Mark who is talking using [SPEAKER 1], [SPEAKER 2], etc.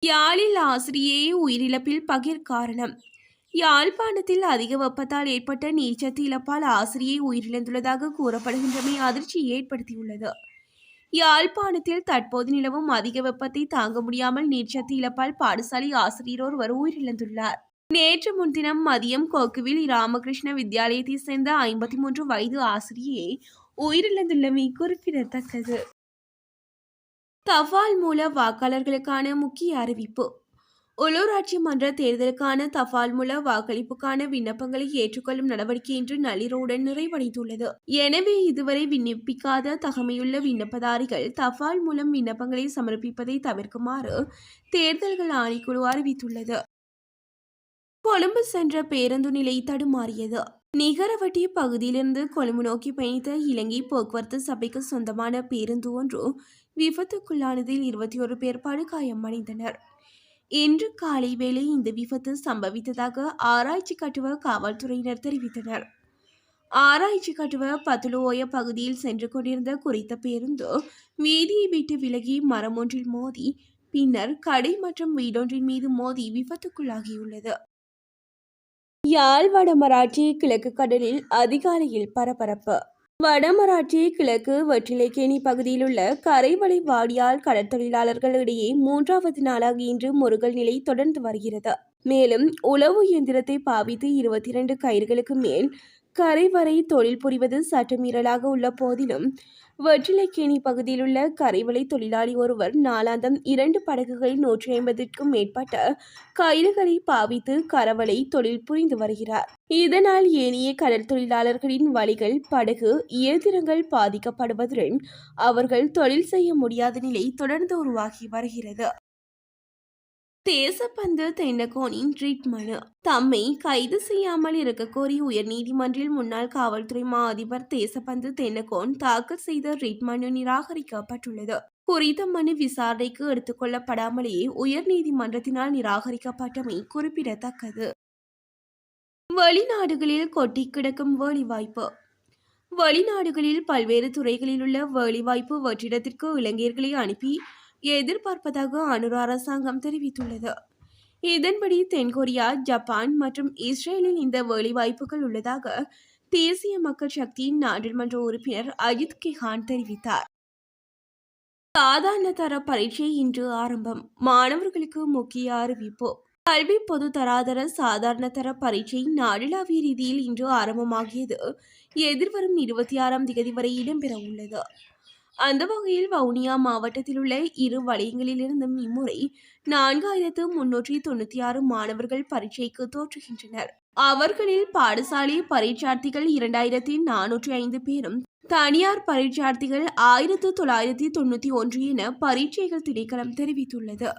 [SPEAKER 1] யாழில் ஆசிரியை உயிரிழப்பில் பகிர் காரணம். யாழ்ப்பாணத்தில் அதிக வெப்பத்தால் ஏற்பட்ட நீர்ச்சத்து இழப்பால் ஆசிரியை உயிரிழந்துள்ளதாக கூறப்படுகின்றமை அதிர்ச்சியை ஏற்படுத்தியுள்ளது. யாழ்ப்பாணத்தில் தற்போது நிலவும் அதிக வெப்பத்தை தாங்க முடியாமல் நீர்ச்சத்து இழப்பால் பாடசாலை ஆசிரியர் ஒருவர் உயிரிழந்துள்ளார். நேற்று முன்தினம் மதியம் கொக்குவில் ராமகிருஷ்ண வித்யாலயத்தை சேர்ந்த 53 வயது ஆசிரியை உயிரிழந்துள்ளமை குறிப்பிடத்தக்கது. தபால் மூல வாக்காளர்களுக்கான முக்கிய அறிவிப்பு. உள்ளூராட்சி மன்ற தேர்தலுக்கான தபால் மூல வாக்களிப்புக்கான விண்ணப்பங்களை ஏற்றுக்கொள்ளும் நடவடிக்கை இன்று நள்ளிரவுடன் நிறைவடைந்துள்ளது. எனவே இதுவரை விண்ணப்பிக்காத தகமையுள்ள விண்ணப்பதாரிகள் தபால் மூலம் விண்ணப்பங்களை சமர்ப்பிப்பதை தவிர்க்குமாறு தேர்தல்கள் ஆணைக்குழு அறிவித்துள்ளது. கொழும்பு சென்ற பேருந்து நிலை தடுமாறியது. நிகரவட்டி பகுதியிலிருந்து கொழும்பு நோக்கி பயணித்த இலங்கை போக்குவரத்து சபைக்கு சொந்தமான பேருந்து ஒன்று விபத்துக்குள்ளானதில் 21 பேர் படுகாயமடைந்தனர். இன்று காலை வேளை இந்த விபத்து சம்பவித்ததாக ஆராய்ச்சி கட்டுவ காவல்துறையினர் தெரிவித்தனர். ஆராய்ச்சி கட்டுவ பத்துலோய பகுதியில் சென்று கொண்டிருந்த குறித்த பேருந்து வீதியை விட்டு விலகி மரம் ஒன்றில் மோதி பின்னர் கடை மற்றும் வீடொன்றின் மீது மோதி விபத்துக்குள்ளாகியுள்ளது. யாழ் வடமராட்சி கிழக்கு கடலில் அதிகாலையில் பரபரப்பு. வடமராட்சி கிழக்கு வெற்றிலைக்கேணி பகுதியில் உள்ள கரைவளை வாடியால் கடற்தொழிலாளர்கள் இடையே 3வது நாளாக இன்று முறுகல் நிலை தொடர்ந்து வருகிறது. மேலும் உளவு இயந்திரத்தை பாவித்து 22 கயிர்களுக்கு மேல் கரை வரை தொழில் புரிவது சட்டமீறலாக உள்ள போதிலும் வெற்றிலைக்கேணி பகுதியில் உள்ள கரைவலை தொழிலாளி ஒருவர் நாளாந்தம் 2 படகுகளில் 150க்கும் மேற்பட்ட கயிறுகளை பாவித்து கரவலை தொழில் புரிந்து வருகிறார். இதனால் ஏனைய கடல் தொழிலாளர்களின் வழிகள் படகு இயந்திரங்கள் பாதிக்கப்படுவதுடன் அவர்கள் தொழில் செய்ய முடியாத நிலை தொடர்ந்து உருவாகி வருகிறது. தேசப்பந்து தென்னகோனின் ரிட் மனு. தம்மை கைது செய்யாமல் இருக்க கோரி உயர்நீதிமன்றில் முன்னாள் காவல்துறை மா அதிபர் தேசப்பந்து தென்னகோன் தாக்கல் செய்த ரிட் மனு நிராகரிக்கப்பட்டுள்ளது. குறித்த மனு விசாரணைக்கு எடுத்துக் கொள்ளப்படாமலேயே உயர்நீதிமன்றத்தினால் நிராகரிக்கப்பட்டமை குறிப்பிடத்தக்கது. வெளிநாடுகளில் கொட்டி கிடக்கும் வேலைவாய்ப்பு. வெளிநாடுகளில் பல்வேறு துறைகளில் உள்ள வேலைவாய்ப்பு வெற்றிடத்திற்கு இளைஞர்களை அனுப்பி எதிர்பார்ப்பதாக அனுர அரசாங்கம் தெரிவித்துள்ளது. இதன்படி தென்கொரியா, ஜப்பான் மற்றும் இஸ்ரேலில் இந்த வேலைவாய்ப்புகள் உள்ளதாக தேசிய மக்கள் சக்தியின் நாடாளுமன்ற உறுப்பினர் அஜித் கெஹான் தெரிவித்தார். சாதாரண தர பரீட்சை இன்று ஆரம்பம். மாணவர்களுக்கு முக்கிய அறிவிப்பு. கல்வி பொது தராதர சாதாரண தர பரீட்சை நாடளாவிய ரீதியில் இன்று ஆரம்பமாகியது எதிர்வரும் 26ஆம் தேதி வரை இடம்பெற உள்ளது. அந்த வகையில் வவுனியா மாவட்டத்தில் உள்ள 2 வலயங்களிலிருந்தும் இம்முறை 4396 மாணவர்கள் பரீட்சைக்கு தோற்றுகின்றனர். அவர்களில் பாடசாலை பரீட்சார்த்திகள் 2405 பேரும் தனியார் பரீட்சார்த்திகள் 1991 என பரீட்சைகள் திணைக்களம் தெரிவித்துள்ளது.